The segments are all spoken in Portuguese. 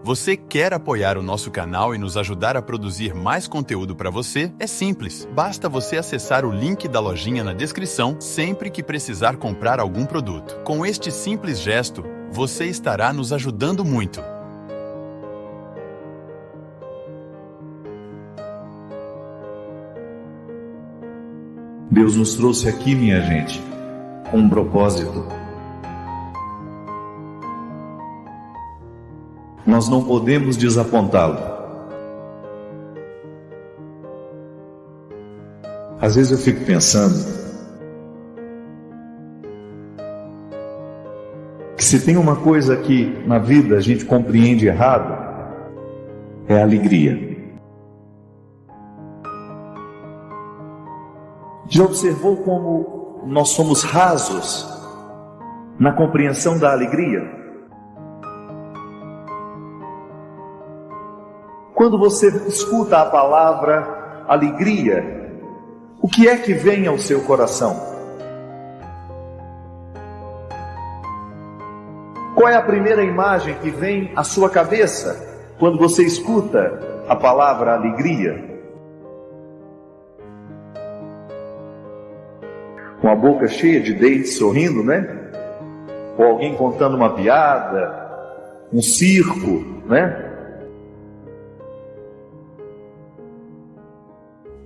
Você quer apoiar o nosso canal e nos ajudar a produzir mais conteúdo para você? É simples, basta você acessar o link da lojinha na descrição sempre que precisar comprar algum produto. Com este simples gesto, você estará nos ajudando muito. Deus nos trouxe aqui, minha gente, com um propósito. Nós não podemos desapontá-lo. Às vezes eu fico pensando que se tem uma coisa que na vida a gente compreende errado, é a alegria. Já observou como nós somos rasos na compreensão da alegria? Quando você escuta a palavra alegria, o que é que vem ao seu coração? Qual é a primeira imagem que vem à sua cabeça quando você escuta a palavra alegria? Com a boca cheia de dentes, sorrindo, né? Ou alguém contando uma piada, um circo, né?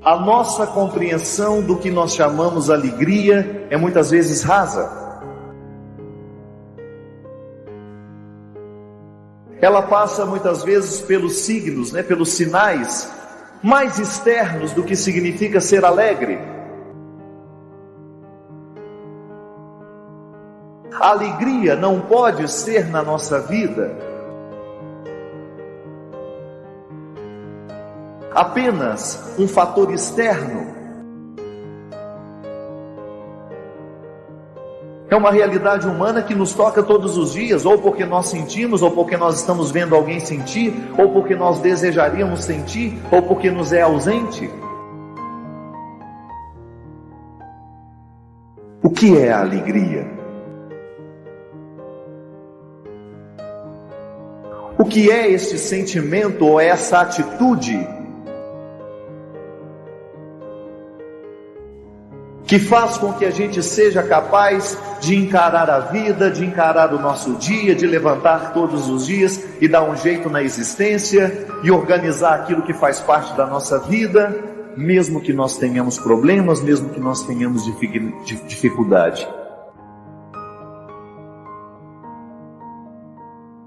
A nossa compreensão do que nós chamamos alegria é muitas vezes rasa. Ela passa muitas vezes pelos signos, né? Pelos sinais mais externos do que significa ser alegre. A alegria não pode ser na nossa vida apenas um fator externo. É uma realidade humana que nos toca todos os dias, ou porque nós sentimos, ou porque nós estamos vendo alguém sentir, ou porque nós desejaríamos sentir, ou porque nos é ausente. O que é a alegria? O que é este sentimento ou essa atitude que faz com que a gente seja capaz de encarar a vida, de encarar o nosso dia, de levantar todos os dias e dar um jeito na existência e organizar aquilo que faz parte da nossa vida, mesmo que nós tenhamos problemas, mesmo que nós tenhamos dificuldade?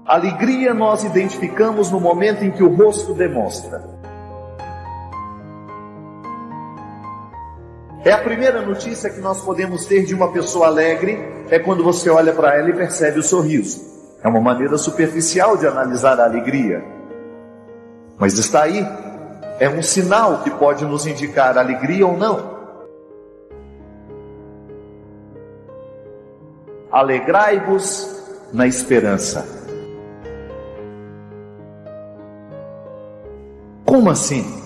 Alegria nós identificamos no momento em que o rosto demonstra. É a primeira notícia que nós podemos ter de uma pessoa alegre, é quando você olha para ela e percebe o sorriso. É uma maneira superficial de analisar a alegria. Mas está aí, é um sinal que pode nos indicar alegria ou não. Alegrai-vos na esperança. Como assim?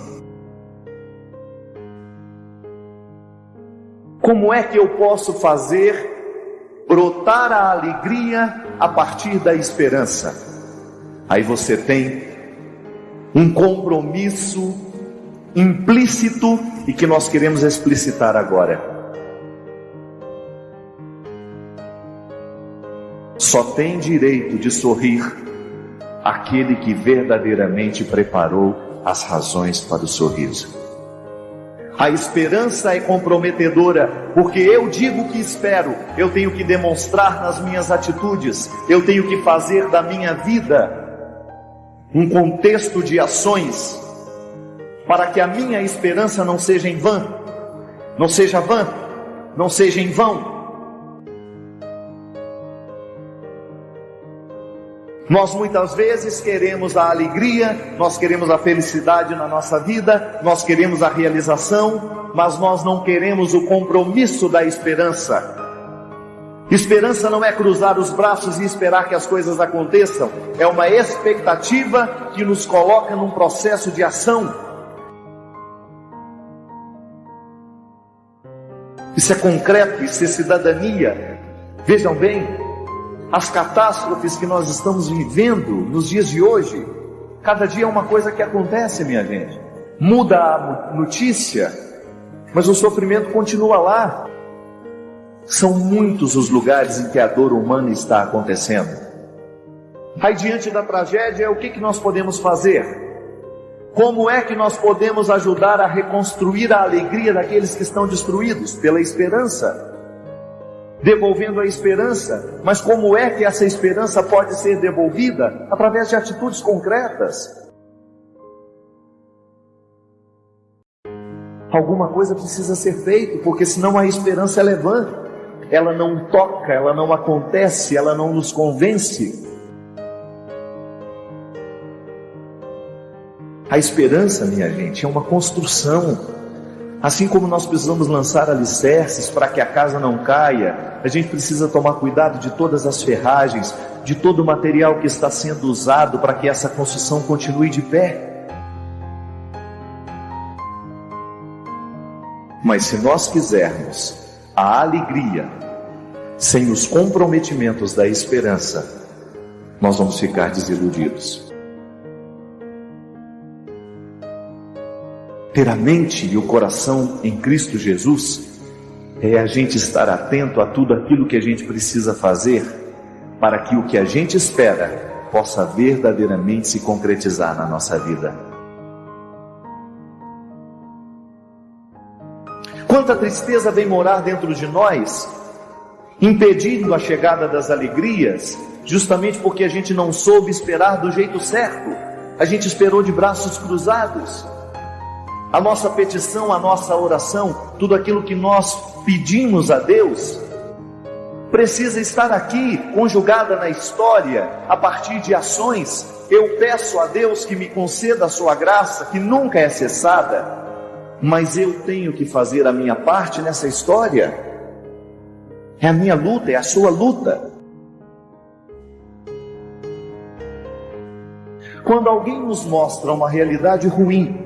Como é que eu posso fazer brotar a alegria a partir da esperança? Aí você tem um compromisso implícito e que nós queremos explicitar agora. Só tem direito de sorrir aquele que verdadeiramente preparou as razões para o sorriso. A esperança é comprometedora, porque eu digo que espero, eu tenho que demonstrar nas minhas atitudes, eu tenho que fazer da minha vida um contexto de ações, para que a minha esperança não seja em vão, não seja vã, não seja em vão. Nós muitas vezes queremos a alegria, nós queremos a felicidade na nossa vida, nós queremos a realização, mas nós não queremos o compromisso da esperança. Esperança não é cruzar os braços e esperar que as coisas aconteçam, é uma expectativa que nos coloca num processo de ação. Isso é concreto, isso é cidadania. Vejam bem, as catástrofes que nós estamos vivendo nos dias de hoje. Cada dia é uma coisa que acontece, minha gente. Muda a notícia, mas o sofrimento continua lá. São muitos os lugares em que a dor humana está acontecendo. Aí diante da tragédia, o que nós podemos fazer? Como é que nós podemos ajudar a reconstruir a alegria daqueles que estão destruídos? Pela esperança. Devolvendo a esperança. Mas como é que essa esperança pode ser devolvida? Através de atitudes concretas. Alguma coisa precisa ser feita, porque senão a esperança ela é vã. Ela não toca, ela não acontece, ela não nos convence. A esperança, minha gente, é uma construção. Assim como nós precisamos lançar alicerces para que a casa não caia, a gente precisa tomar cuidado de todas as ferragens, de todo o material que está sendo usado para que essa construção continue de pé. Mas se nós quisermos a alegria sem os comprometimentos da esperança, nós vamos ficar desiludidos. Ter a mente e o coração em Cristo Jesus é a gente estar atento a tudo aquilo que a gente precisa fazer para que o que a gente espera possa verdadeiramente se concretizar na nossa vida. Quanta tristeza vem morar dentro de nós, impedindo a chegada das alegrias, justamente porque a gente não soube esperar do jeito certo. A gente esperou de braços cruzados. A nossa petição, a nossa oração, tudo aquilo que nós pedimos a Deus, precisa estar aqui, conjugada na história, a partir de ações. Eu peço a Deus que me conceda a sua graça, que nunca é cessada, mas eu tenho que fazer a minha parte nessa história. É a minha luta, é a sua luta. Quando alguém nos mostra uma realidade ruim,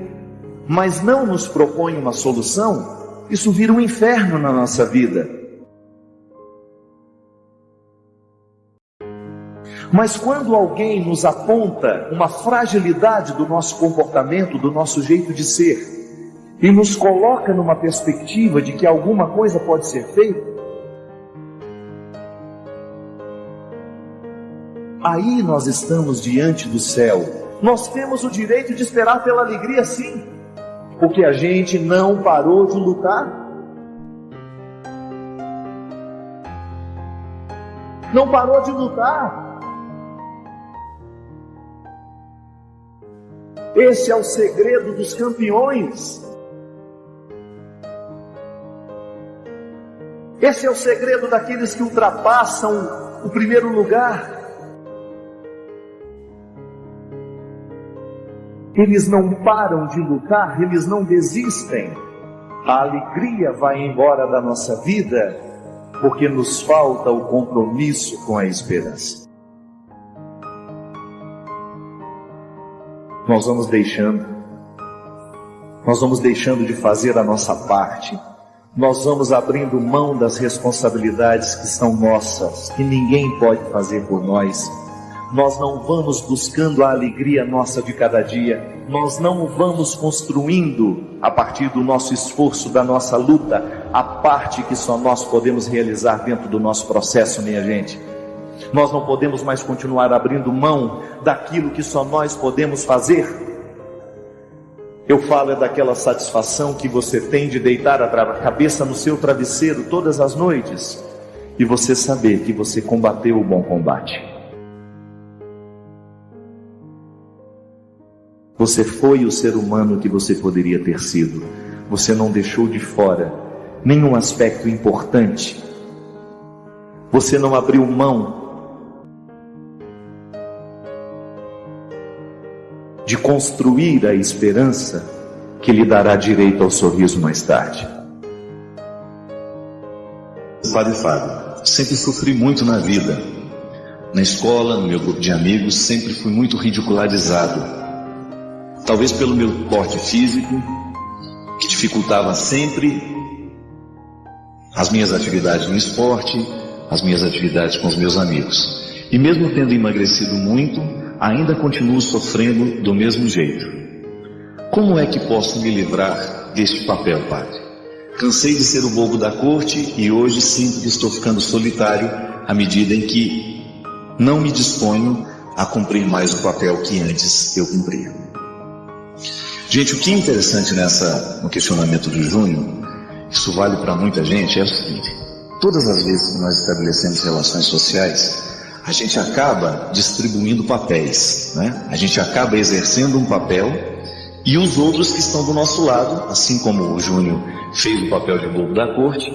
mas não nos propõe uma solução, isso vira um inferno na nossa vida. Mas quando alguém nos aponta uma fragilidade do nosso comportamento, do nosso jeito de ser, e nos coloca numa perspectiva de que alguma coisa pode ser feita, aí nós estamos diante do céu. Nós temos o direito de esperar pela alegria, sim, porque a gente não parou de lutar. Não parou de lutar. Esse é o segredo dos campeões. Esse é o segredo daqueles que ultrapassam o primeiro lugar. Eles não param de lutar, eles não desistem. A alegria vai embora da nossa vida porque nos falta o compromisso com a esperança. Nós vamos deixando de fazer a nossa parte. Nós vamos abrindo mão das responsabilidades que são nossas, que ninguém pode fazer por nós. Nós não vamos buscando a alegria nossa de cada dia. Nós não vamos construindo, a partir do nosso esforço, da nossa luta, a parte que só nós podemos realizar dentro do nosso processo, minha gente. Nós não podemos mais continuar abrindo mão daquilo que só nós podemos fazer. Eu falo daquela satisfação que você tem de deitar a cabeça no seu travesseiro todas as noites e você saber que você combateu o bom combate. Você foi o ser humano que você poderia ter sido. Você não deixou de fora nenhum aspecto importante. Você não abriu mão de construir a esperança que lhe dará direito ao sorriso mais tarde. Padre Fábio, sempre sofri muito na vida. Na escola, no meu grupo de amigos, sempre fui muito ridicularizado. Talvez pelo meu porte físico, que dificultava sempre as minhas atividades no esporte, as minhas atividades com os meus amigos. E mesmo tendo emagrecido muito, ainda continuo sofrendo do mesmo jeito. Como é que posso me livrar deste papel, Padre? Cansei de ser o bobo da corte e hoje sinto que estou ficando solitário à medida em que não me disponho a cumprir mais o papel que antes eu cumpria. Gente, o que é interessante no questionamento do Júnior, isso vale para muita gente, é o seguinte: todas as vezes que nós estabelecemos relações sociais, a gente acaba distribuindo papéis, né? A gente acaba exercendo um papel e os outros que estão do nosso lado, assim como o Júnior fez o papel de bobo da corte,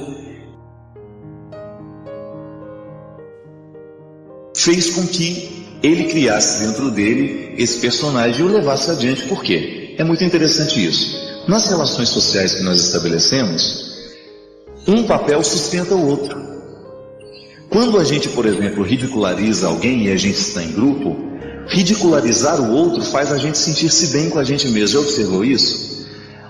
fez com que ele criasse dentro dele esse personagem e o levasse adiante. Por quê? É muito interessante isso. Nas relações sociais que nós estabelecemos, um papel sustenta o outro. Quando a gente, por exemplo, ridiculariza alguém e a gente está em grupo, ridicularizar o outro faz a gente sentir-se bem com a gente mesmo. Já observou isso?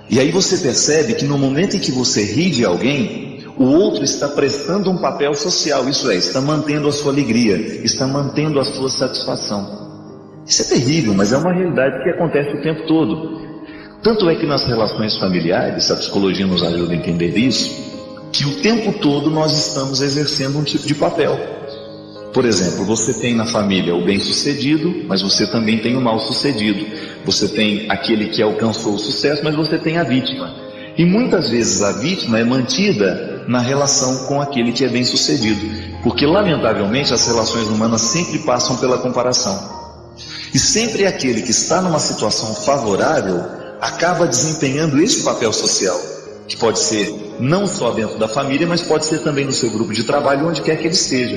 E aí você percebe que no momento em que você ri de alguém, o outro está prestando um papel social, isso é, está mantendo a sua alegria, está mantendo a sua satisfação. Isso é terrível, mas é uma realidade que acontece o tempo todo. Tanto é que nas relações familiares, a psicologia nos ajuda a entender isso, que o tempo todo nós estamos exercendo um tipo de papel. Por exemplo, você tem na família o bem-sucedido, mas você também tem o mal-sucedido. Você tem aquele que alcançou o sucesso, mas você tem a vítima. E muitas vezes a vítima é mantida na relação com aquele que é bem-sucedido, porque lamentavelmente as relações humanas sempre passam pela comparação. E sempre aquele que está numa situação favorável acaba desempenhando esse papel social, que pode ser não só dentro da família, mas pode ser também no seu grupo de trabalho, onde quer que ele esteja.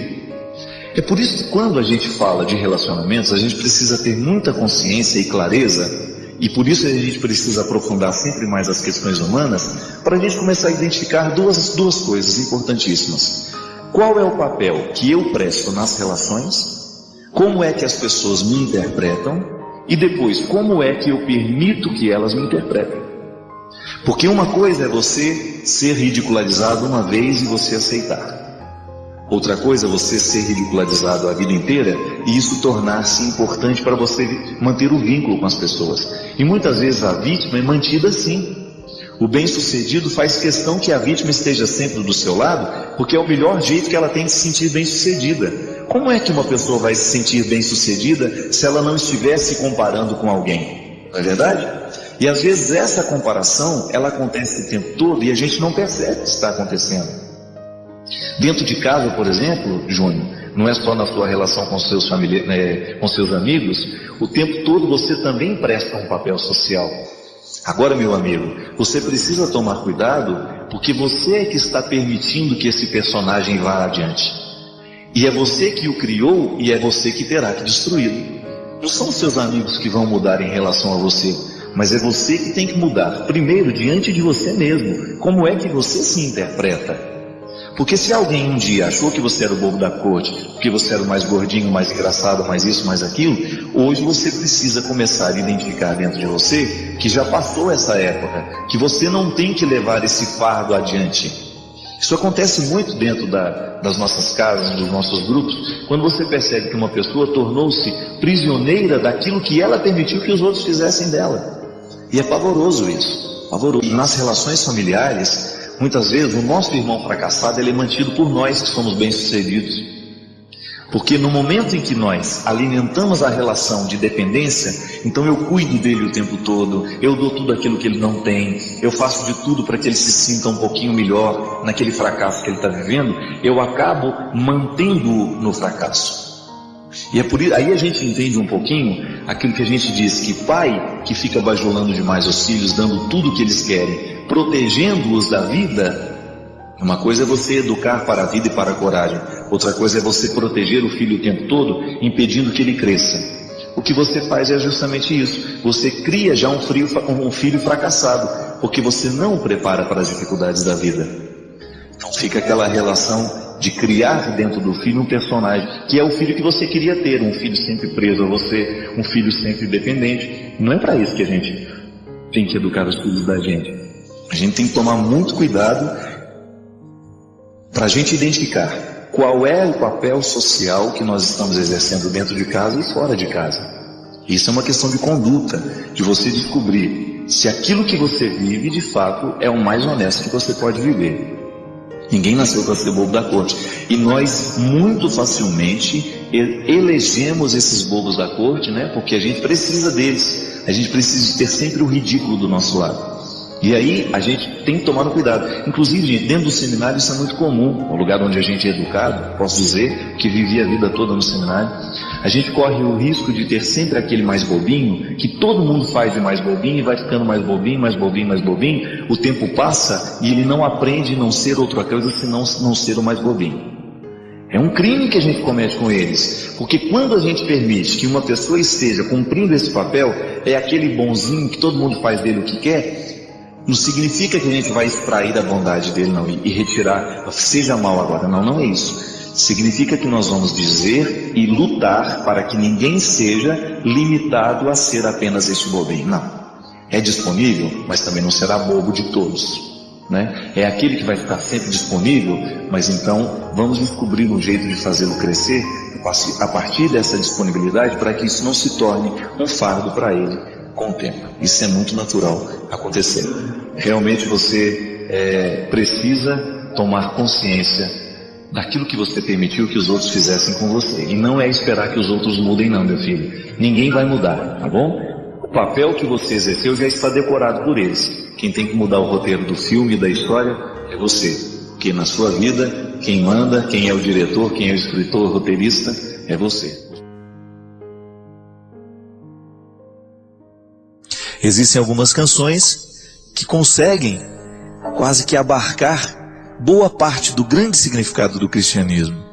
É por isso que quando a gente fala de relacionamentos, a gente precisa ter muita consciência e clareza, e por isso a gente precisa aprofundar sempre mais as questões humanas, para a gente começar a identificar duas coisas importantíssimas. Qual é o papel que eu presto nas relações? Como é que as pessoas me interpretam? E depois, como é que eu permito que elas me interpretem? Porque uma coisa é você ser ridicularizado uma vez e você aceitar. Outra coisa é você ser ridicularizado a vida inteira e isso tornar-se importante para você manter o vínculo com as pessoas. E muitas vezes a vítima é mantida assim. O bem-sucedido faz questão que a vítima esteja sempre do seu lado, porque é o melhor jeito que ela tem de se sentir bem-sucedida. Como é que uma pessoa vai se sentir bem-sucedida se ela não estiver se comparando com alguém? Não é verdade? E às vezes essa comparação, ela acontece o tempo todo e a gente não percebe que está acontecendo. Dentro de casa, por exemplo, Júnior, não é só na sua relação com seus familiares, com seus amigos, o tempo todo você também presta um papel social. Agora, meu amigo, você precisa tomar cuidado, porque você é que está permitindo que esse personagem vá adiante. E é você que o criou e é você que terá que destruí-lo. Não são seus amigos que vão mudar em relação a você, mas é você que tem que mudar primeiro diante de você mesmo. Como é que você se interpreta? Porque se alguém um dia achou que você era o bobo da corte, porque você era o mais gordinho, mais engraçado, mais isso, mais aquilo, hoje você precisa começar a identificar dentro de você que já passou essa época, que você não tem que levar esse fardo adiante. Isso acontece muito dentro das nossas casas, dos nossos grupos, quando você percebe que uma pessoa tornou-se prisioneira daquilo que ela permitiu que os outros fizessem dela. E é pavoroso isso, pavoroso. E nas relações familiares, muitas vezes o nosso irmão fracassado ele é mantido por nós que somos bem-sucedidos. Porque no momento em que nós alimentamos a relação de dependência, então eu cuido dele o tempo todo, eu dou tudo aquilo que ele não tem, eu faço de tudo para que ele se sinta um pouquinho melhor naquele fracasso que ele está vivendo, eu acabo mantendo-o no fracasso. E é por isso, aí a gente entende um pouquinho aquilo que a gente diz, que pai que fica bajulando demais os filhos, dando tudo o que eles querem, protegendo-os da vida. Uma coisa é você educar para a vida e para a coragem, outra coisa é você proteger o filho o tempo todo, impedindo que ele cresça. O que você faz é justamente isso, você cria já um filho fracassado, porque você não o prepara para as dificuldades da vida. Então fica aquela relação de criar dentro do filho um personagem, que é o filho que você queria ter, um filho sempre preso a você, um filho sempre dependente. Não é para isso que a gente tem que educar os filhos da gente. A gente tem que tomar muito cuidado para a gente identificar qual é o papel social que nós estamos exercendo dentro de casa e fora de casa. Isso é uma questão de conduta, de você descobrir se aquilo que você vive, de fato, é o mais honesto que você pode viver. Ninguém nasceu para ser bobo da corte. E nós, muito facilmente, elegemos esses bobos da corte, né? Porque a gente precisa deles. A gente precisa ter sempre o ridículo do nosso lado. E aí, a gente tem que tomar cuidado. Inclusive, gente, dentro do seminário isso é muito comum. O lugar onde a gente é educado, posso dizer, que vivi a vida toda no seminário. A gente corre o risco de ter sempre aquele mais bobinho, que todo mundo faz de mais bobinho, e vai ficando mais bobinho, mais bobinho, mais bobinho. O tempo passa e ele não aprende a não ser outra coisa, senão não ser o mais bobinho. É um crime que a gente comete com eles, porque quando a gente permite que uma pessoa esteja cumprindo esse papel, é aquele bonzinho que todo mundo faz dele o que quer, não significa que a gente vai extrair a bondade dele, não, e retirar, seja mal agora, não é isso. Significa que nós vamos dizer e lutar para que ninguém seja limitado a ser apenas este bobinho. Não, é disponível, mas também não será bobo de todos, né? É aquele que vai ficar sempre disponível, mas então vamos descobrir um jeito de fazê-lo crescer a partir dessa disponibilidade, para que isso não se torne um fardo para ele com o tempo. Isso é muito natural acontecer. Realmente você precisa tomar consciência daquilo que você permitiu que os outros fizessem com você. E não é esperar que os outros mudem não, meu filho. Ninguém vai mudar, tá bom? O papel que você exerceu já está decorado por eles. Quem tem que mudar o roteiro do filme e da história é você. Porque na sua vida, quem manda, quem é o diretor, quem é o escritor, o roteirista, é você. Existem algumas canções que conseguem quase que abarcar boa parte do grande significado do cristianismo.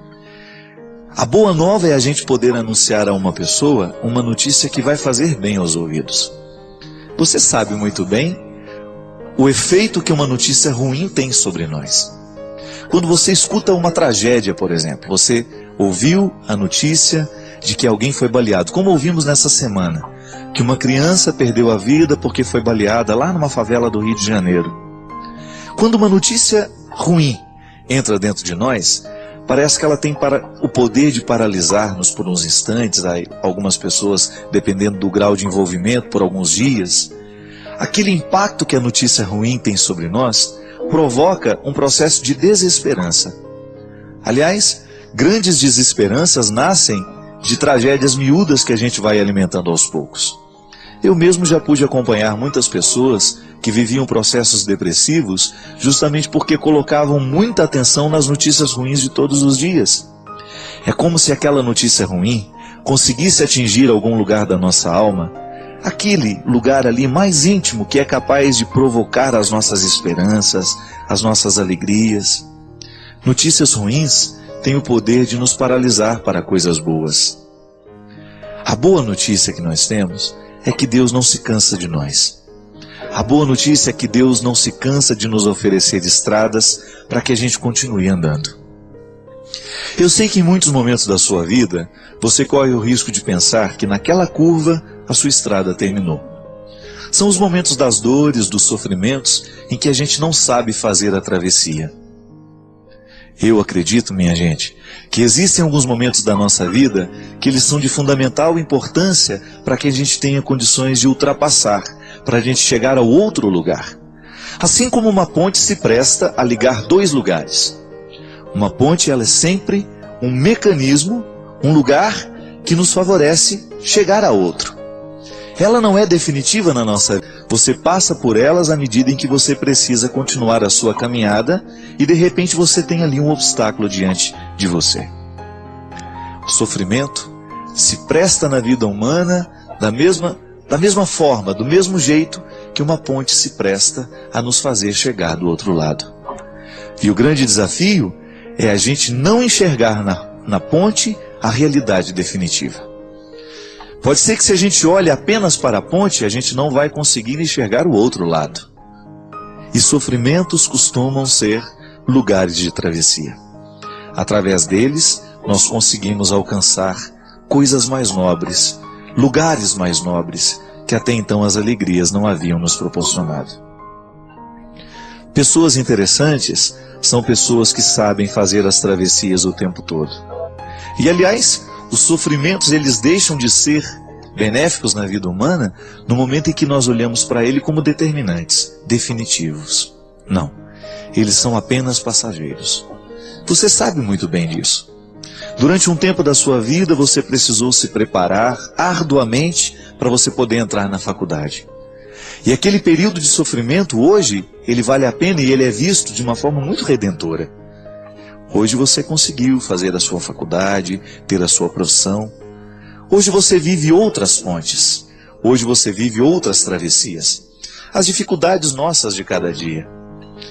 A boa nova é a gente poder anunciar a uma pessoa uma notícia que vai fazer bem aos ouvidos. Você sabe muito bem o efeito que uma notícia ruim tem sobre nós. Quando você escuta uma tragédia, por exemplo, você ouviu a notícia de que alguém foi baleado, como ouvimos nessa semana, que uma criança perdeu a vida porque foi baleada lá numa favela do Rio de Janeiro. Quando uma notícia ruim entra dentro de nós, parece que ela tem o poder de paralisar-nos por uns instantes, algumas pessoas, dependendo do grau de envolvimento, por alguns dias. Aquele impacto que a notícia ruim tem sobre nós provoca um processo de desesperança. Aliás, grandes desesperanças nascem de tragédias miúdas que a gente vai alimentando aos poucos. Eu mesmo já pude acompanhar muitas pessoas que viviam processos depressivos justamente porque colocavam muita atenção nas notícias ruins de todos os dias. É como se aquela notícia ruim conseguisse atingir algum lugar da nossa alma, aquele lugar ali mais íntimo que é capaz de provocar as nossas esperanças, as nossas alegrias. Notícias ruins têm o poder de nos paralisar para coisas boas. A boa notícia que nós temos é que Deus não se cansa de nós. A boa notícia é que Deus não se cansa de nos oferecer estradas para que a gente continue andando. Eu sei que em muitos momentos da sua vida, você corre o risco de pensar que naquela curva a sua estrada terminou. São os momentos das dores, dos sofrimentos, em que a gente não sabe fazer a travessia. Eu acredito, minha gente, que existem alguns momentos da nossa vida que eles são de fundamental importância para que a gente tenha condições de ultrapassar, para a gente chegar ao outro lugar. Assim como uma ponte se presta a ligar dois lugares. Uma ponte, ela é sempre um mecanismo, um lugar que nos favorece chegar a outro. Ela não é definitiva na nossa vida. Você passa por elas à medida em que você precisa continuar a sua caminhada e de repente você tem ali um obstáculo diante de você. O sofrimento se presta na vida humana da mesma forma, do mesmo jeito que uma ponte se presta a nos fazer chegar do outro lado. E o grande desafio é a gente não enxergar na ponte a realidade definitiva. Pode ser que se a gente olhe apenas para a ponte, a gente não vai conseguir enxergar o outro lado. E sofrimentos costumam ser lugares de travessia. Através deles, nós conseguimos alcançar coisas mais nobres, lugares mais nobres, que até então as alegrias não haviam nos proporcionado. Pessoas interessantes são pessoas que sabem fazer as travessias o tempo todo. E aliás, os sofrimentos eles deixam de ser benéficos na vida humana no momento em que nós olhamos para ele como determinantes, definitivos. Não, eles são apenas passageiros. Você sabe muito bem disso. Durante um tempo da sua vida você precisou se preparar arduamente para você poder entrar na faculdade. E aquele período de sofrimento hoje, ele vale a pena e ele é visto de uma forma muito redentora. Hoje você conseguiu fazer a sua faculdade, ter a sua profissão. Hoje você vive outras fontes. Hoje você vive outras travessias. As dificuldades nossas de cada dia,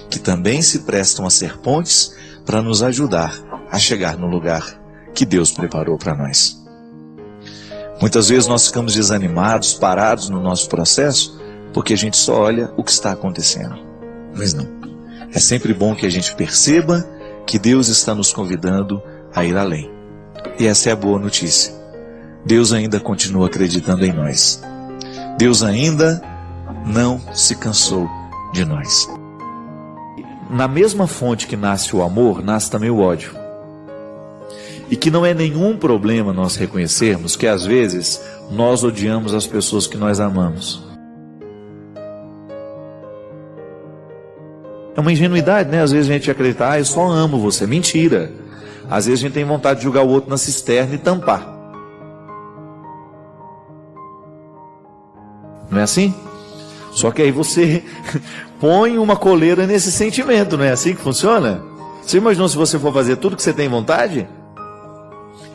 que também se prestam a ser pontes para nos ajudar a chegar no lugar que Deus preparou para nós. Muitas vezes nós ficamos desanimados, parados no nosso processo, porque a gente só olha o que está acontecendo. Mas não. É sempre bom que a gente perceba que Deus está nos convidando a ir além. E essa é a boa notícia. Deus ainda continua acreditando em nós. Deus ainda não se cansou de nós. Na mesma fonte que nasce o amor, nasce também o ódio. E que não é nenhum problema nós reconhecermos que às vezes nós odiamos as pessoas que nós amamos. É uma ingenuidade, né? Às vezes a gente acredita, eu só amo você. Mentira. Às vezes a gente tem vontade de jogar o outro na cisterna e tampar. Não é assim? Só que aí você põe uma coleira nesse sentimento, não é assim que funciona? Você imaginou se você for fazer tudo que você tem vontade?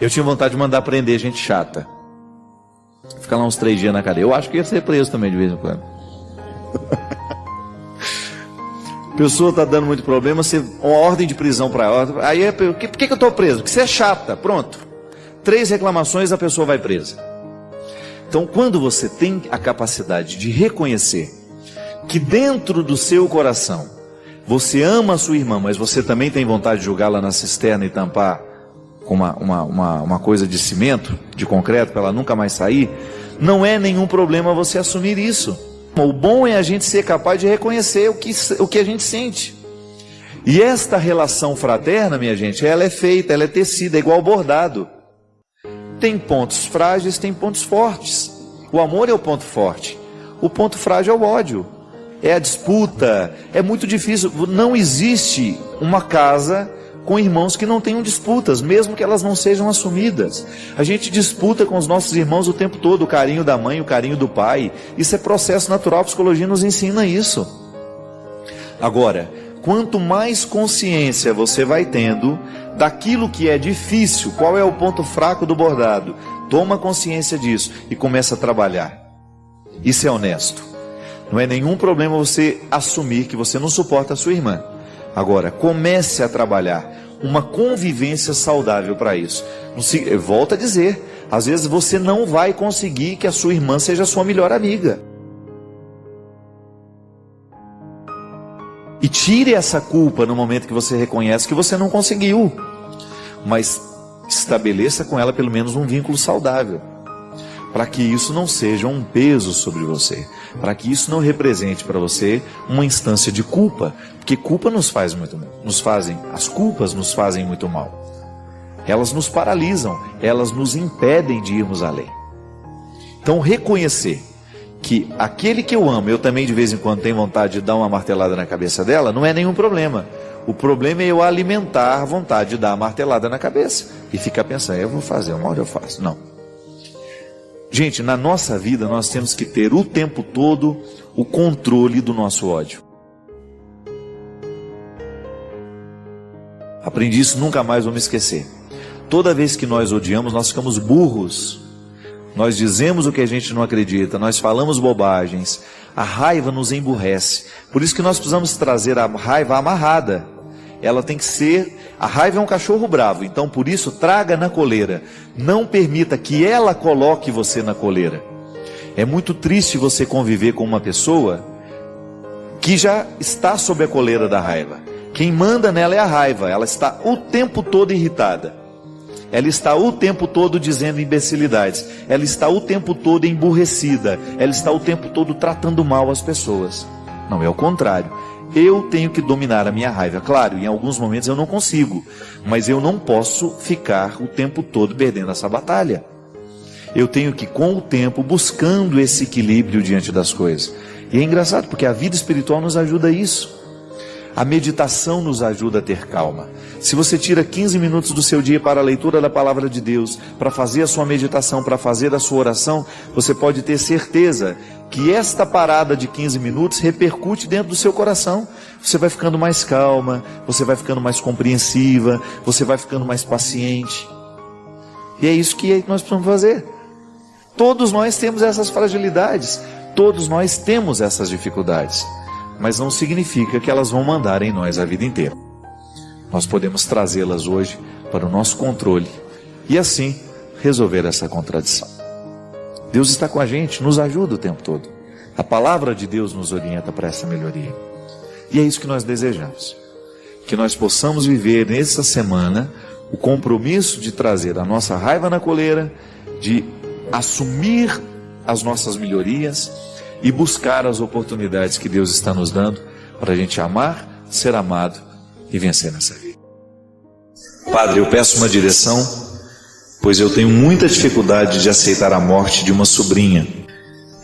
Eu tinha vontade de mandar prender gente chata. Ficar lá uns 3 dias na cadeia. Eu acho que ia ser preso também de vez em quando. A pessoa está dando muito problema, você uma ordem de prisão para ela. Aí, por que eu estou preso? Porque você é chata. Pronto. 3 reclamações, a pessoa vai presa. Então, quando você tem a capacidade de reconhecer que dentro do seu coração você ama a sua irmã, mas você também tem vontade de jogá-la na cisterna e tampar com uma coisa de cimento, de concreto, para ela nunca mais sair, não é nenhum problema você assumir isso. O bom é a gente ser capaz de reconhecer o que a gente sente. E esta relação fraterna, minha gente, ela é feita, ela é tecida, é igual bordado. Tem pontos frágeis, tem pontos fortes. O amor é o ponto forte. O ponto frágil é o ódio. É a disputa. É muito difícil. Não existe uma casa com irmãos que não tenham disputas, mesmo que elas não sejam assumidas. A gente disputa com os nossos irmãos o tempo todo, o carinho da mãe, o carinho do pai. Isso é processo natural, a psicologia nos ensina isso. Agora, quanto mais consciência você vai tendo daquilo que é difícil, qual é o ponto fraco do bordado, toma consciência disso e começa a trabalhar. Isso é honesto. Não é nenhum problema você assumir que você não suporta a sua irmã. Agora, comece a trabalhar uma convivência saudável para isso. Eu volto a dizer, às vezes você não vai conseguir que a sua irmã seja a sua melhor amiga. E tire essa culpa no momento que você reconhece que você não conseguiu. Mas estabeleça com ela pelo menos um vínculo saudável. Para que isso não seja um peso sobre você. Para que isso não represente para você uma instância de culpa. Porque culpa as culpas nos fazem muito mal. Elas nos paralisam, elas nos impedem de irmos além. Então reconhecer que aquele que eu amo, eu também de vez em quando tenho vontade de dar uma martelada na cabeça dela, não é nenhum problema. O problema é eu alimentar a vontade de dar a martelada na cabeça e ficar pensando, eu vou fazer, uma hora eu faço. Não. Gente, na nossa vida nós temos que ter o tempo todo o controle do nosso ódio. Aprendi isso, nunca mais vou me esquecer. Toda vez que nós odiamos, nós ficamos burros. Nós dizemos o que a gente não acredita, nós falamos bobagens. A raiva nos emburrece. Por isso que nós precisamos trazer a raiva amarrada. Ela tem que ser... A raiva é um cachorro bravo, então por isso traga na coleira. Não permita que ela coloque você na coleira. É muito triste você conviver com uma pessoa que já está sob a coleira da raiva. Quem manda nela é a raiva, ela está o tempo todo irritada. Ela está o tempo todo dizendo imbecilidades. Ela está o tempo todo emburrecida. Ela está o tempo todo tratando mal as pessoas. Não, é o contrário. Eu tenho que dominar a minha raiva. Claro, em alguns momentos eu não consigo, mas eu não posso ficar o tempo todo perdendo essa batalha. Eu tenho que, com o tempo, buscando esse equilíbrio diante das coisas. E é engraçado, porque a vida espiritual nos ajuda a isso. A meditação nos ajuda a ter calma. Se você tira 15 minutos do seu dia para a leitura da palavra de Deus, para fazer a sua meditação, para fazer a sua oração, você pode ter certeza que esta parada de 15 minutos repercute dentro do seu coração. Você vai ficando mais calma, você vai ficando mais compreensiva, você vai ficando mais paciente. E é isso que nós precisamos fazer. Todos nós temos essas fragilidades, todos nós temos essas dificuldades, mas não significa que elas vão mandar em nós a vida inteira. Nós podemos trazê-las hoje para o nosso controle e assim resolver essa contradição. Deus está com a gente, nos ajuda o tempo todo. A palavra de Deus nos orienta para essa melhoria. E é isso que nós desejamos. Que nós possamos viver nessa semana o compromisso de trazer a nossa raiva na coleira, de assumir as nossas melhorias e buscar as oportunidades que Deus está nos dando para a gente amar, ser amado e vencer nessa vida. Padre, eu peço uma direção, pois eu tenho muita dificuldade de aceitar a morte de uma sobrinha.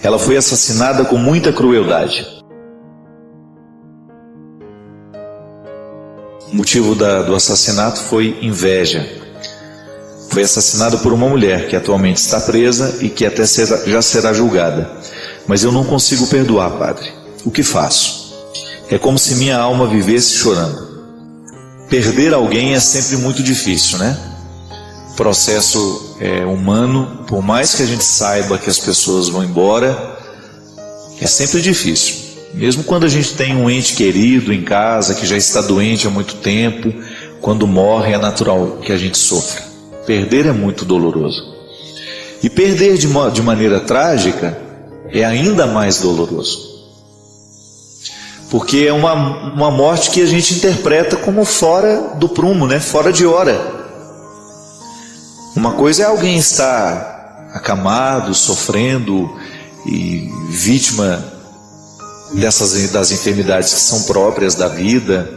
Ela foi assassinada com muita crueldade. O motivo do assassinato foi inveja. Foi assassinada por uma mulher que atualmente está presa e que até já será julgada. Mas eu não consigo perdoar, Padre. O que faço? É como se minha alma vivesse chorando. Perder alguém é sempre muito difícil, né? O processo humano, por mais que a gente saiba que as pessoas vão embora, é sempre difícil. Mesmo quando a gente tem um ente querido em casa, que já está doente há muito tempo, quando morre é natural que a gente sofra. Perder é muito doloroso. E perder de maneira trágica é ainda mais doloroso. Porque é uma morte que a gente interpreta como fora do prumo, né? Fora de hora. Uma coisa é alguém estar acamado, sofrendo e vítima das enfermidades que são próprias da vida,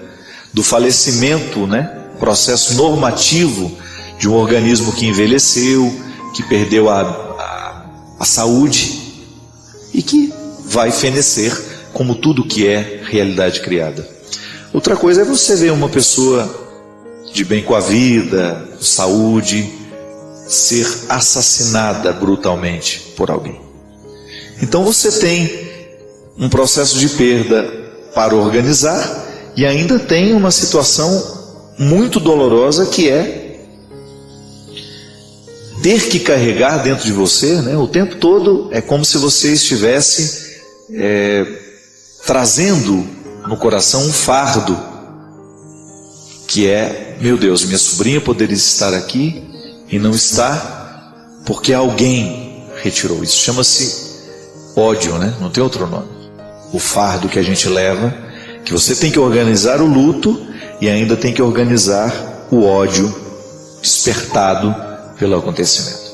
do falecimento, né? Processo normativo de um organismo que envelheceu, que perdeu a saúde e que vai fenecer como tudo que é realidade criada. Outra coisa é você ver uma pessoa de bem com a vida, com saúde, ser assassinada brutalmente por alguém. Então você tem um processo de perda para organizar e ainda tem uma situação muito dolorosa que é ter que carregar dentro de você, né, o tempo todo. É como se você estivesse trazendo no coração um fardo, que é, meu Deus, minha sobrinha poderia estar aqui e não está porque alguém retirou. Isso chama-se ódio, né? Não tem outro nome. O fardo que a gente leva, que você tem que organizar o luto e ainda tem que organizar o ódio despertado pelo acontecimento.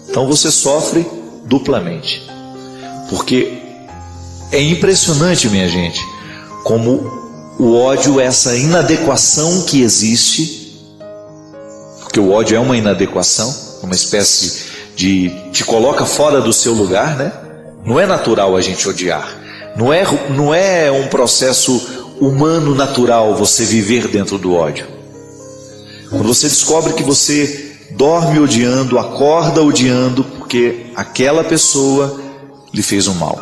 Então você sofre duplamente, porque é impressionante, minha gente, como o ódio, essa inadequação que existe, porque o ódio é uma inadequação, uma espécie de te coloca fora do seu lugar, né? Não é natural a gente odiar, não é um processo humano natural você viver dentro do ódio. Quando você descobre que você dorme odiando, acorda odiando, porque aquela pessoa lhe fez um mal.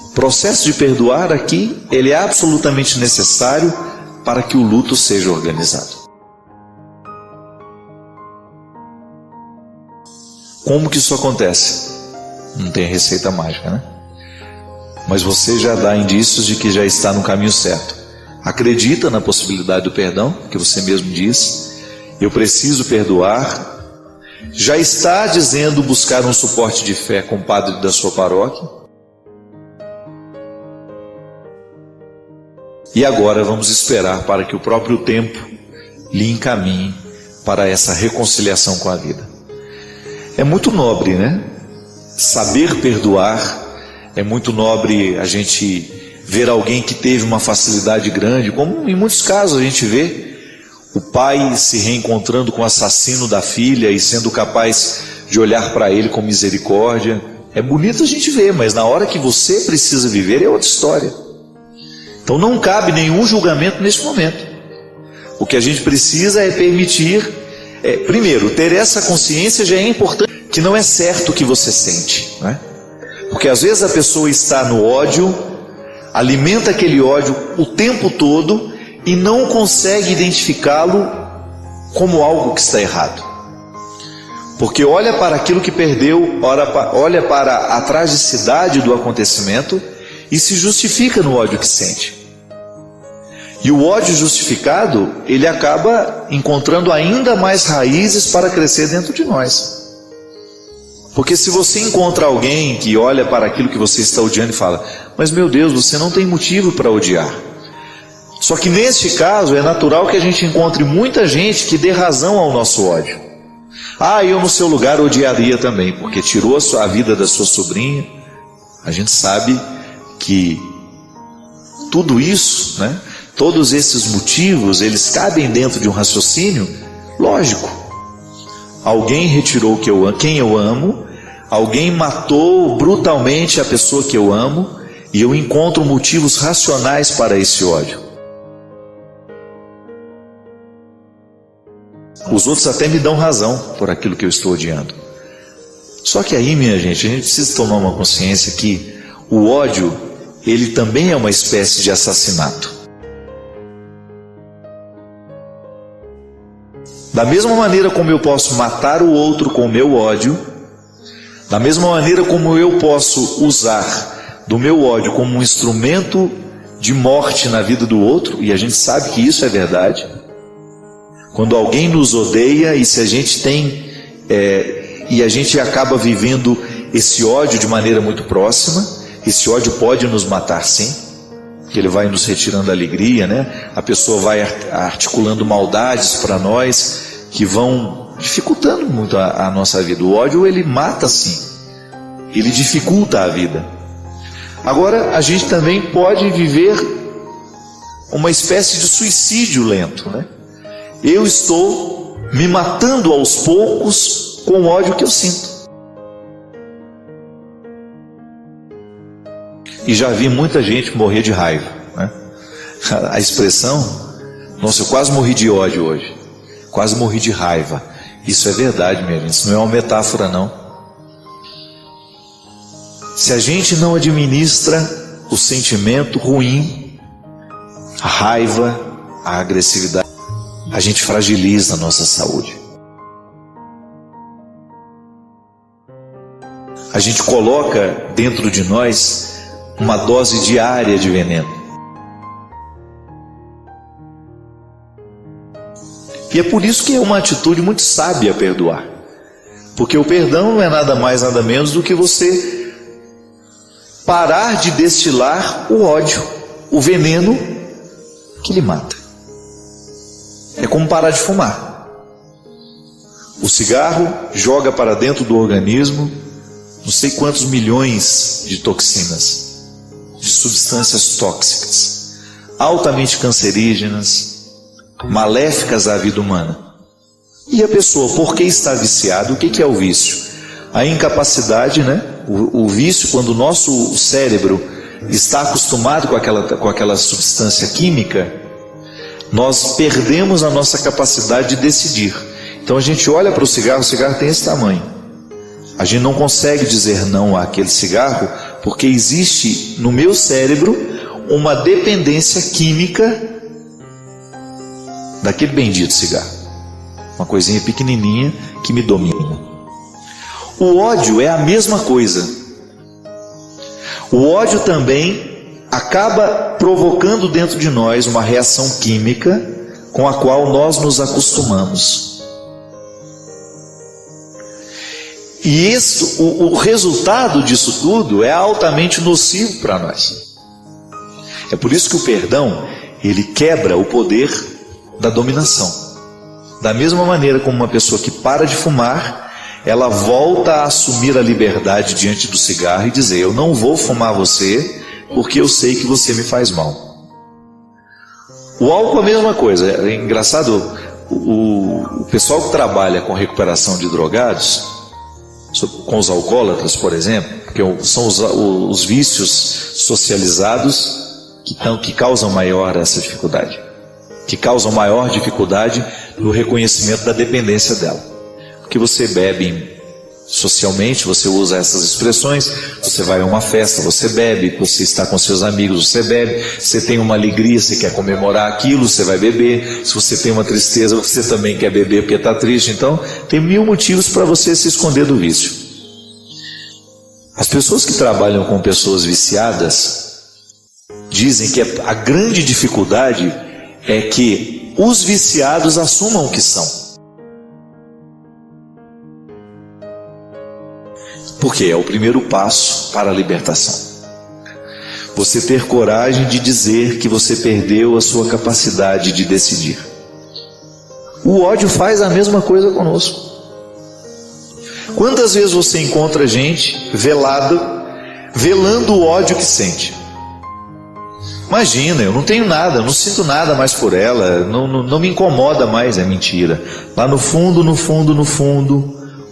O processo de perdoar aqui, ele é absolutamente necessário para que o luto seja organizado. Como que isso acontece? Não tem receita mágica, né? Mas você já dá indícios de que já está no caminho certo. Acredita na possibilidade do perdão, que você mesmo diz. Eu preciso perdoar. Já está dizendo buscar um suporte de fé com o padre da sua paróquia. E agora vamos esperar para que o próprio tempo lhe encaminhe para essa reconciliação com a vida. É muito nobre, né? Saber perdoar, é muito nobre a gente ver alguém que teve uma facilidade grande, como em muitos casos a gente vê o pai se reencontrando com o assassino da filha e sendo capaz de olhar para ele com misericórdia. É bonito a gente ver, mas na hora que você precisa viver é outra história. Então não cabe nenhum julgamento neste momento. O que a gente precisa é permitir, primeiro, ter essa consciência já é importante, que não é certo o que você sente, né? Porque às vezes a pessoa está no ódio, alimenta aquele ódio o tempo todo e não consegue identificá-lo como algo que está errado. Porque olha para aquilo que perdeu, olha para a tragicidade do acontecimento e se justifica no ódio que sente. E o ódio justificado, ele acaba encontrando ainda mais raízes para crescer dentro de nós. Porque se você encontra alguém que olha para aquilo que você está odiando e fala: mas meu Deus, você não tem motivo para odiar. Só que neste caso é natural que a gente encontre muita gente que dê razão ao nosso ódio. Eu no seu lugar odiaria também, porque tirou a vida da sua sobrinha. A gente sabe que tudo isso, né, todos esses motivos, eles cabem dentro de um raciocínio lógico. Alguém retirou quem eu amo, alguém matou brutalmente a pessoa que eu amo, e eu encontro motivos racionais para esse ódio. Os outros até me dão razão por aquilo que eu estou odiando. Só que aí, minha gente, a gente precisa tomar uma consciência que o ódio, ele também é uma espécie de assassinato. Da mesma maneira como eu posso matar o outro com o meu ódio, da mesma maneira como eu posso usar do meu ódio como um instrumento de morte na vida do outro, e a gente sabe que isso é verdade. Quando alguém nos odeia e se a gente tem e a gente acaba vivendo esse ódio de maneira muito próxima, esse ódio pode nos matar sim, porque ele vai nos retirando a alegria, né? A pessoa vai articulando maldades para nós que vão dificultando muito a nossa vida. O ódio, ele mata sim, ele dificulta a vida. Agora a gente também pode viver uma espécie de suicídio lento, né? Eu estou me matando aos poucos com o ódio que eu sinto. E já vi muita gente morrer de raiva, né? A expressão: nossa, eu quase morri de ódio hoje, quase morri de raiva. Isso é verdade, minha gente, isso não é uma metáfora não. Se a gente não administra o sentimento ruim, a raiva, a agressividade, a gente fragiliza a nossa saúde. A gente coloca dentro de nós uma dose diária de veneno. E é por isso que é uma atitude muito sábia perdoar. Porque o perdão não é nada mais, nada menos do que você parar de destilar o ódio, o veneno que lhe mata. É como parar de fumar. O cigarro joga para dentro do organismo não sei quantos milhões de toxinas, de substâncias tóxicas, altamente cancerígenas, maléficas à vida humana. E a pessoa, porque está viciada, o que é o vício? A incapacidade, né? O vício, quando o nosso cérebro está acostumado com aquela substância química, nós perdemos a nossa capacidade de decidir. Então a gente olha para o cigarro tem esse tamanho. A gente não consegue dizer não àquele cigarro, porque existe no meu cérebro uma dependência química daquele bendito cigarro. Uma coisinha pequenininha que me domina. O ódio é a mesma coisa. O ódio também acaba provocando dentro de nós uma reação química com a qual nós nos acostumamos. E o resultado disso tudo é altamente nocivo para nós. É por isso que o perdão, ele quebra o poder da dominação. Da mesma maneira como uma pessoa que para de fumar, ela volta a assumir a liberdade diante do cigarro e dizer: eu não vou fumar você, porque eu sei que você me faz mal. O álcool é a mesma coisa. É engraçado, o pessoal que trabalha com recuperação de drogados, com os alcoólatras, por exemplo, que são os vícios socializados que causam maior essa dificuldade, que causam maior dificuldade no reconhecimento da dependência dela. Porque você bebe socialmente, você usa essas expressões, você vai a uma festa, você bebe, você está com seus amigos, você bebe, você tem uma alegria, você quer comemorar aquilo, você vai beber, se você tem uma tristeza, você também quer beber porque está triste. Então, tem 1000 motivos para você se esconder do vício. As pessoas que trabalham com pessoas viciadas dizem que a grande dificuldade é que os viciados assumam o que são. Porque é o primeiro passo para a libertação. Você ter coragem de dizer que você perdeu a sua capacidade de decidir. O ódio faz a mesma coisa conosco. Quantas vezes você encontra gente velando o ódio que sente? Imagina, eu não tenho nada, eu não sinto nada mais por ela, não me incomoda mais, é mentira. Lá no fundo,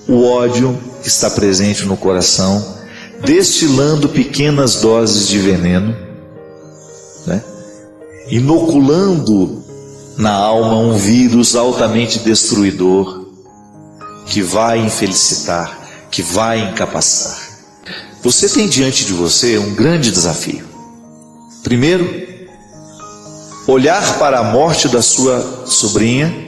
o ódio está presente no coração, destilando pequenas doses de veneno, né? Inoculando na alma um vírus altamente destruidor, que vai infelicitar, que vai incapacitar. Você tem diante de você um grande desafio. Primeiro, olhar para a morte da sua sobrinha,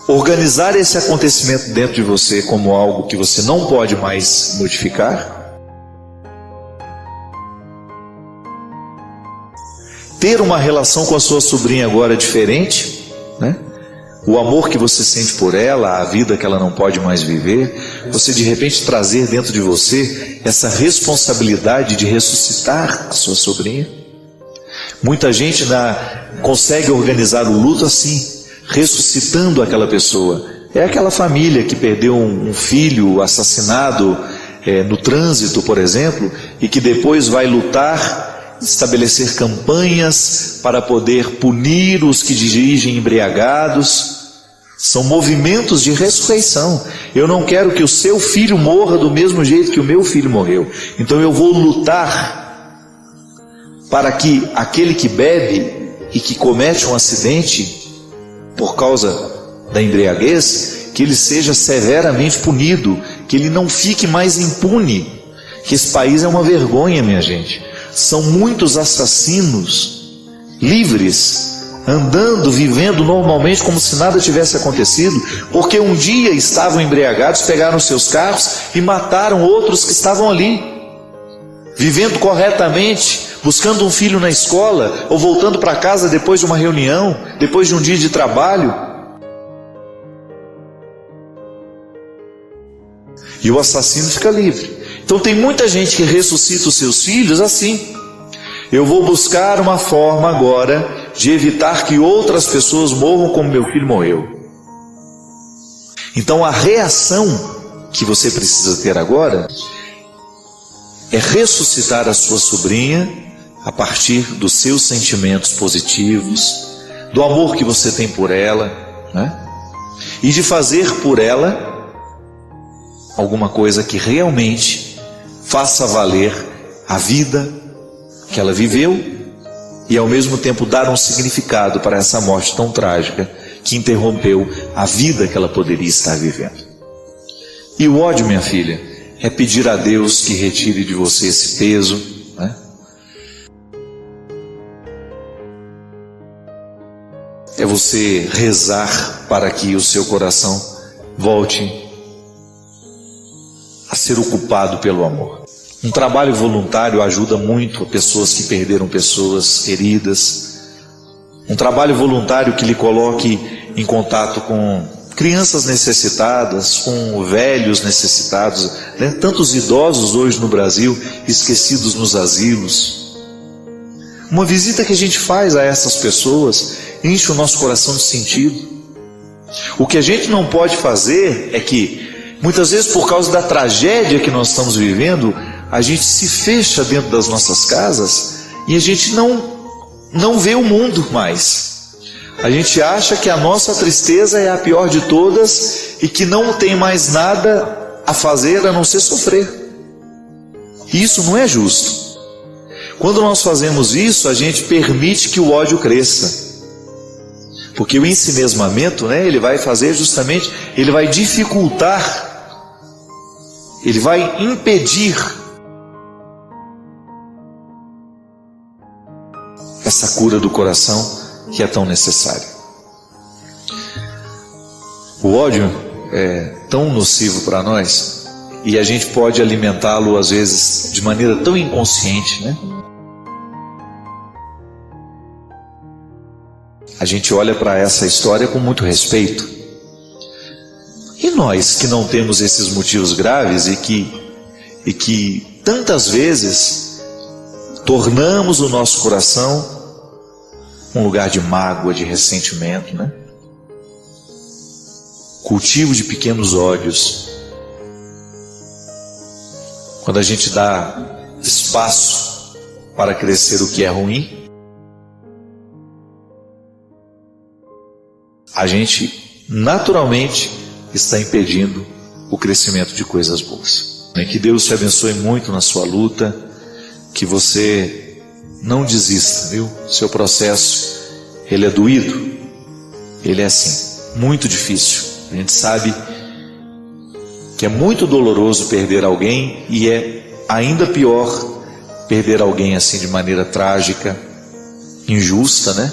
organizar esse acontecimento dentro de você como algo que você não pode mais modificar, ter uma relação com a sua sobrinha agora diferente, né? O amor que você sente por ela, a vida que ela não pode mais viver, você de repente trazer dentro de você essa responsabilidade de ressuscitar a sua sobrinha. Muita gente consegue organizar o luto assim, ressuscitando aquela pessoa. É aquela família que perdeu um filho assassinado no trânsito, por exemplo, e que depois vai lutar, estabelecer campanhas para poder punir os que dirigem embriagados. São movimentos de ressurreição. Eu não quero que o seu filho morra do mesmo jeito que o meu filho morreu. Então eu vou lutar para que aquele que bebe e que comete um acidente por causa da embriaguez, que ele seja severamente punido, que ele não fique mais impune. Que esse país é uma vergonha, minha gente. São muitos assassinos livres, andando, vivendo normalmente como se nada tivesse acontecido, porque um dia estavam embriagados, pegaram seus carros e mataram outros que estavam ali, vivendo corretamente, buscando um filho na escola, ou voltando para casa depois de uma reunião, depois de um dia de trabalho. E o assassino fica livre. Então tem muita gente que ressuscita os seus filhos assim. Eu vou buscar uma forma agora de evitar que outras pessoas morram como meu filho morreu. Então a reação que você precisa ter agora é ressuscitar a sua sobrinha a partir dos seus sentimentos positivos, do amor que você tem por ela, né? E de fazer por ela alguma coisa que realmente faça valer a vida que ela viveu e ao mesmo tempo dar um significado para essa morte tão trágica que interrompeu a vida que ela poderia estar vivendo. E o ódio, minha filha, é pedir a Deus que retire de você esse peso, né? É você rezar para que o seu coração volte a ser ocupado pelo amor. Um trabalho voluntário ajuda muito pessoas que perderam pessoas queridas. Um trabalho voluntário que lhe coloque em contato com crianças necessitadas, com velhos necessitados, né? Tantos idosos hoje no Brasil esquecidos nos asilos. Uma visita que a gente faz a essas pessoas enche o nosso coração de sentido. O que a gente não pode fazer é que, muitas vezes por causa da tragédia que nós estamos vivendo, a gente se fecha dentro das nossas casas e a gente não vê o mundo mais. A gente acha que a nossa tristeza é a pior de todas e que não tem mais nada a fazer a não ser sofrer. E isso não é justo. Quando nós fazemos isso, a gente permite que o ódio cresça. Porque o ensimesmamento, né, ele vai fazer justamente, ele vai dificultar, ele vai impedir essa cura do coração que é tão necessária. O ódio é tão nocivo para nós e a gente pode alimentá-lo às vezes de maneira tão inconsciente, né? A gente olha para essa história com muito respeito. E nós que não temos esses motivos graves e que tantas vezes tornamos o nosso coração um lugar de mágoa, de ressentimento, né? Cultivo de pequenos ódios. Quando a gente dá espaço para crescer o que é ruim, a gente naturalmente está impedindo o crescimento de coisas boas. Que Deus te abençoe muito na sua luta, que você não desista, viu? Seu processo, ele é doído, ele é assim, muito difícil. A gente sabe que é muito doloroso perder alguém e é ainda pior perder alguém assim de maneira trágica, injusta, né?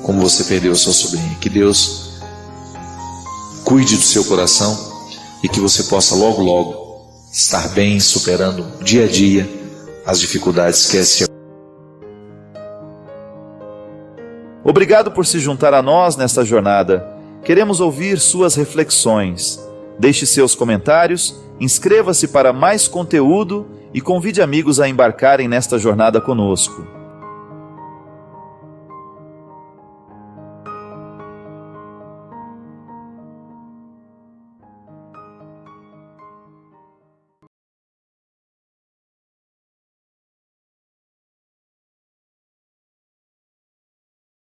Como você perdeu a sua sobrinha. Que Deus cuide do seu coração e que você possa logo, logo estar bem, superando dia a dia as dificuldades que esse. Obrigado por se juntar a nós nesta jornada. Queremos ouvir suas reflexões. Deixe seus comentários, inscreva-se para mais conteúdo e convide amigos a embarcarem nesta jornada conosco.